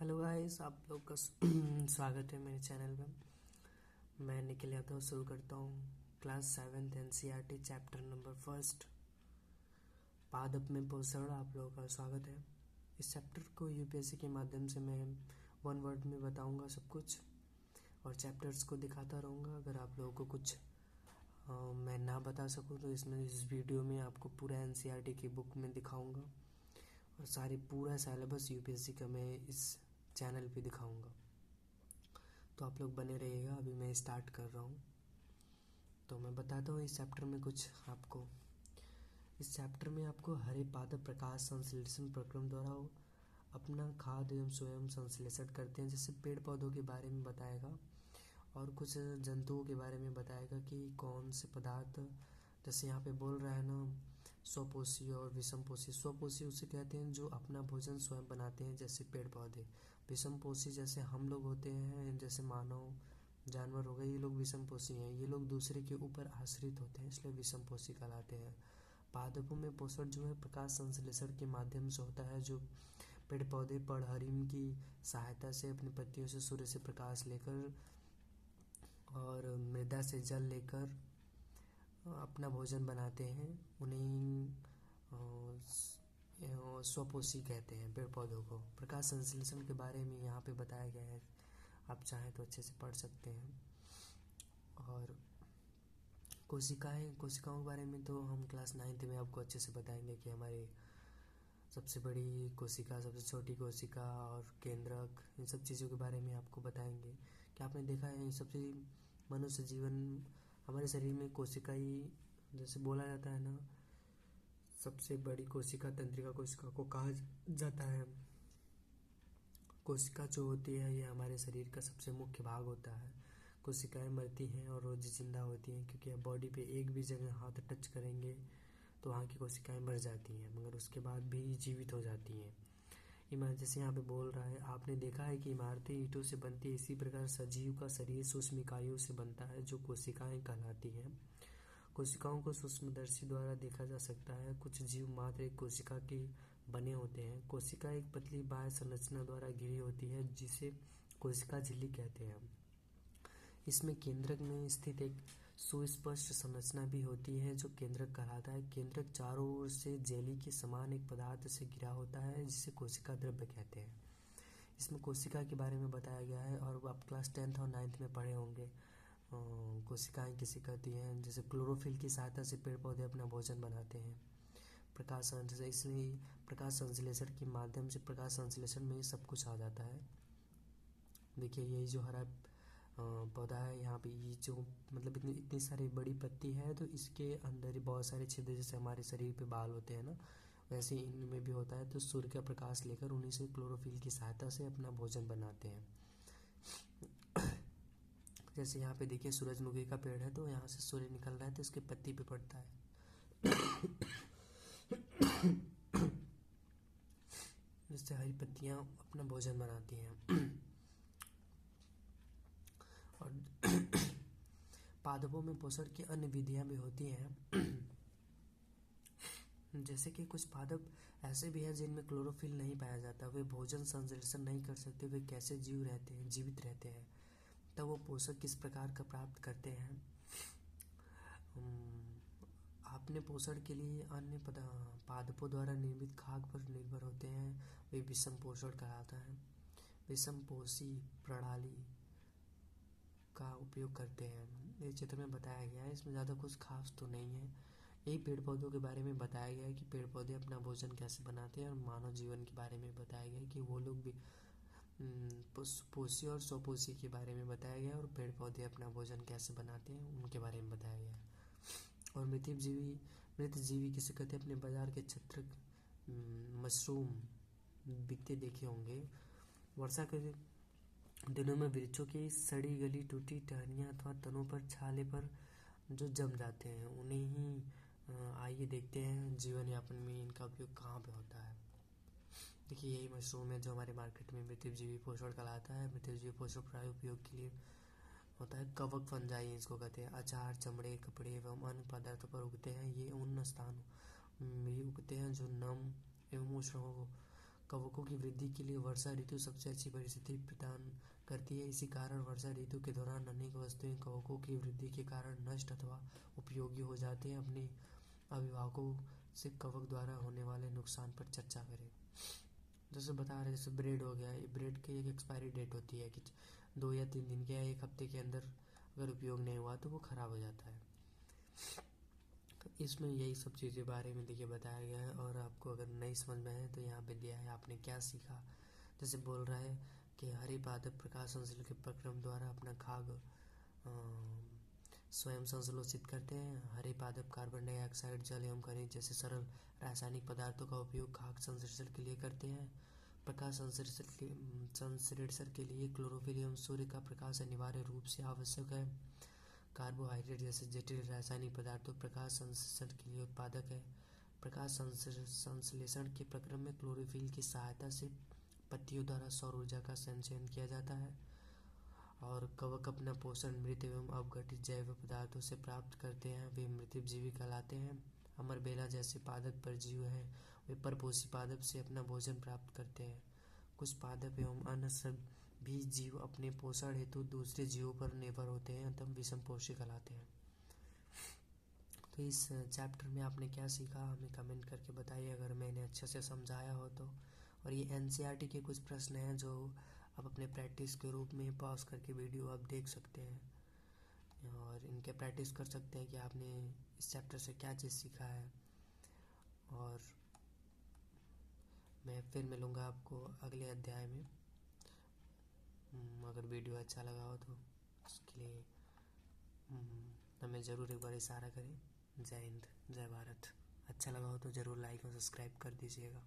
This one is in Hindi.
हेलो गाइस, आप लोग का स्वागत है मेरे चैनल में। मैं निखिल यादव शुरू करता हूँ class 7th NCERT chapter number first पादप में पोषण। आप लोगों का स्वागत है। इस चैप्टर को यूपीएससी के माध्यम से मैं 1 वर्ड में बताऊंगा सब कुछ, और चैप्टर्स को दिखाता रहूँगा। अगर आप लोगों को कुछ मैं ना बता सकूँ तो इस वीडियो में आपको पूरा NCERT की बुक में दिखाऊंगा, और सारी पूरा सिलेबस यूपीएससी का मैं इस चैनल पे दिखाऊंगा। तो आप लोग बने रहिएगा। अभी मैं स्टार्ट कर रहा हूँ। तो मैं बताता हूँ इस चैप्टर में कुछ आपको। इस चैप्टर में आपको हरे पादप प्रकाश संश्लेषण प्रक्रम द्वारा अपना खाद्य एवं स्वयं संश्लेषण करते हैं, जैसे पेड़ पौधों के बारे में बताएगा और कुछ जंतुओं के बारे में बताएगा कि कौन से पदार्थ, जैसे यहाँ पे बोल रहा है ना, स्वपोषी और विषमपोषी। स्वपोषी उसे कहते हैं जो अपना भोजन स्वयं बनाते हैं, जैसे पेड़ पौधे। विषमपोषी जैसे हम लोग होते हैं, जैसे मानव जानवर हो गए, ये लोग विषमपोषी हैं। ये लोग दूसरे के ऊपर आश्रित होते हैं, इसलिए विषमपोषी कहलाते हैं। पादपों में पोषण जो है प्रकाश संश्लेषण के माध्यम से होता है, जो पेड़ पौधे पर्णहरिम की सहायता से अपनी पत्तियों से सूर्य से प्रकाश लेकर और मृदा से जल लेकर अपना भोजन बनाते हैं। उन्हें स्वपोषी कहते हैं पेड़ पौधों को। प्रकाश संश्लेषण के बारे में यहाँ पे बताया गया है, आप चाहें तो अच्छे से पढ़ सकते हैं। और कोशिकाओं के बारे में तो हम क्लास 9th में आपको अच्छे से बताएंगे कि हमारी सबसे बड़ी कोशिका, सबसे छोटी कोशिका और केंद्रक, इन सब चीज़ों के बारे में आपको बताएंगे। कि आपने देखा है सबसे मनुष्य जीवन, हमारे शरीर में कोशिका ही, जैसे बोला जाता है ना, सबसे बड़ी कोशिका तंत्रिका कोशिका को कहा जाता है। कोशिका जो होती है ये हमारे शरीर का सबसे मुख्य भाग होता है। कोशिकाएं मरती हैं और रोज जिंदा होती हैं, क्योंकि अब बॉडी पे एक भी जगह हाथ टच करेंगे तो वहाँ की कोशिकाएं मर जाती हैं, मगर उसके बाद भी जीवित हो जाती हैं। इमारत, जैसे यहाँ पे बोल रहा है, आपने देखा है कि इमारतें ईंटों से बनती है, इसी प्रकार सजीव का शरीर सूक्ष्म इकाइयों से बनता है, जो कोशिकाएं कहलाती हैं। कोशिकाओं को सूक्ष्मदर्शी द्वारा देखा जा सकता है। कुछ जीव मात्र एक कोशिका के बने होते हैं। कोशिका एक पतली बाह्य संरचना द्वारा घिरी होती है, जिसे कोशिका झिल्ली कहते हैं। इसमें केंद्रक में स्थित एक सुस्पष्ट संरचना भी होती है, जो केंद्रक कहलाता है। केंद्रक चारों ओर से जेली के समान एक पदार्थ से घिरा होता है, जिसे कोशिका द्रव्य कहते हैं। इसमें कोशिका के बारे में बताया गया है, और आप क्लास 10th और 9th में पढ़े होंगे। कोशिकाएं किसी कहती हैं, जैसे क्लोरोफिल की सहायता से पेड़ पौधे अपना भोजन बनाते हैं। प्रकाश संश्लेषण, इसलिए प्रकाश संश्लेषण के माध्यम से, प्रकाश संश्लेषण में सब कुछ आ जाता है। देखिए यही जो हरा पौधा है, यहाँ पे ये जो मतलब इतनी सारी बड़ी पत्ती है, तो इसके अंदर ही बहुत सारे छिद्र, जैसे हमारे शरीर पे बाल होते हैं ना, वैसे इनमें भी होता है। तो सूर्य का प्रकाश लेकर उन्हीं से क्लोरोफिल की सहायता से अपना भोजन बनाते हैं। जैसे यहाँ पे देखिए सूरजमुखी का पेड़ है, तो यहाँ से सूर्य निकल रहा है तो इसके पत्ती पे पड़ता है। जिससे हरी पत्तियाँ अपना भोजन बनाती हैं। और पादपों में पोषण की अन्य विधियां भी होती हैं। जैसे कि कुछ पादप ऐसे भी हैं जिनमें क्लोरोफिल नहीं पाया जाता, वे भोजन संश्लेषण नहीं कर सकते। वे कैसे जीवित रहते हैं, तब वो पोषक किस प्रकार का प्राप्त करते हैं। अपने पोषण के लिए अन्य पादपों द्वारा निर्मित खाद्य पर निर्भर होते हैं, वे विषम पोषण कहलाता है। विषम पोषी प्रणाली का उपयोग करते हैं। इस चित्र में बताया गया है, इसमें ज़्यादा कुछ खास तो नहीं है। यही पेड़ पौधों के बारे में बताया गया है कि पेड़ पौधे अपना भोजन कैसे बनाते हैं, और मानव जीवन के बारे में बताया गया है कि वो लोग भी पोषी और स्वपोषी के बारे में बताया गया है, और पेड़ पौधे अपना भोजन कैसे बनाते हैं उनके बारे में बताया गया है। और मृत जीवी किसे कहते हैं, अपने बाजार के छत्र मशरूम बिकते देखे होंगे। वर्षा के दिनों में वृक्षों की सड़ी गली टूटी टहनियाँ अथवा तनों पर छाले पर जो जम जाते हैं, उन्हें ही आइए देखते हैं जीवन यापन में इनका उपयोग कहाँ पे होता है। देखिए यही मशरूम है जो हमारे मार्केट में मृतजीवी पोषण कहलाता है। मृतजीवी पोषण प्राय उपयोग के लिए होता है। कवक फंजाई इसको कहते हैं। अचार, चमड़े, कपड़े एवं अन्य पदार्थों पर उगते हैं। ये उन स्थानों में उगते हैं जो नम एवं उष्ण कवकों की वृद्धि के लिए वर्षा ऋतु सबसे अच्छी परिस्थिति प्रदान करती है। इसी कारण वर्षा ऋतु के दौरान अनेक वस्तुएं कवकों की वृद्धि के कारण नष्ट अथवा उपयोगी हो जाती हैं। अपने अभिभावकों से कवक द्वारा होने वाले नुकसान पर चर्चा करें। जैसे बता रहे, जैसे ब्रेड हो गया, ये ब्रेड की एक एक्सपायरी डेट होती है कि 2 या 3 दिन के या 1 हफ्ते के अंदर अगर उपयोग नहीं हुआ तो वो ख़राब हो जाता है। तो इसमें यही सब चीज़ें बारे में देखिए बताया गया है। और आपको अगर नहीं समझ में आए तो यहाँ पे दिया है आपने क्या सीखा। जैसे बोल रहा है कि हरे पादप प्रकाश संश्लेषण के प्रक्रम द्वारा अपना खाद्य स्वयं संश्लेषित करते हैं। हरे पादप कार्बन डाइऑक्साइड, जल एवं खनिज जैसे सरल रासायनिक पदार्थों का उपयोग खाद्य संश्लेषण के लिए करते हैं। प्रकाश संश्लेषण के लिए क्लोरोफिल एवं सूर्य का प्रकाश अनिवार्य रूप से आवश्यक है। कार्बोहाइड्रेट जैसे जटिल रासायनिक पदार्थों प्रकाश संश्लेषण के लिए उत्पादक है। प्रकाश संश्लेषण के प्रक्रम में क्लोरोफिल की सहायता से पत्तियों द्वारा सौर ऊर्जा का संचयन किया जाता है। और कवक अपना पोषण मृत एवं अपघटित जैव पदार्थों से प्राप्त करते हैं, वे मृतजीवी कहलाते हैं। अमरबेला जैसे पादप परजीवी हैं, वे परपोषी पादप से अपना भोजन प्राप्त करते हैं। कुछ पादप एवं अन्य सभी जीव अपने पोषण हेतु दूसरे जीवों पर निर्भर होते हैं अतः विषमपोषी कहलाते हैं। तो इस चैप्टर में आपने क्या सीखा हमें कमेंट करके बताइए अगर मैंने अच्छे से समझाया हो तो। और ये एनसीईआरटी के कुछ प्रश्न हैं जो आप अपने प्रैक्टिस के रूप में पॉज करके वीडियो आप देख सकते हैं और इनके प्रैक्टिस कर सकते हैं कि आपने इस चैप्टर से क्या चीज़ सीखा है। और मैं फिर मिलूँगा आपको अगले अध्याय में। अगर वीडियो अच्छा लगा हो तो उसके लिए हमें ज़रूर एक बार इशारा करें। जय हिंद, जय भारत। अच्छा लगा हो तो ज़रूर लाइक और सब्सक्राइब कर दीजिएगा।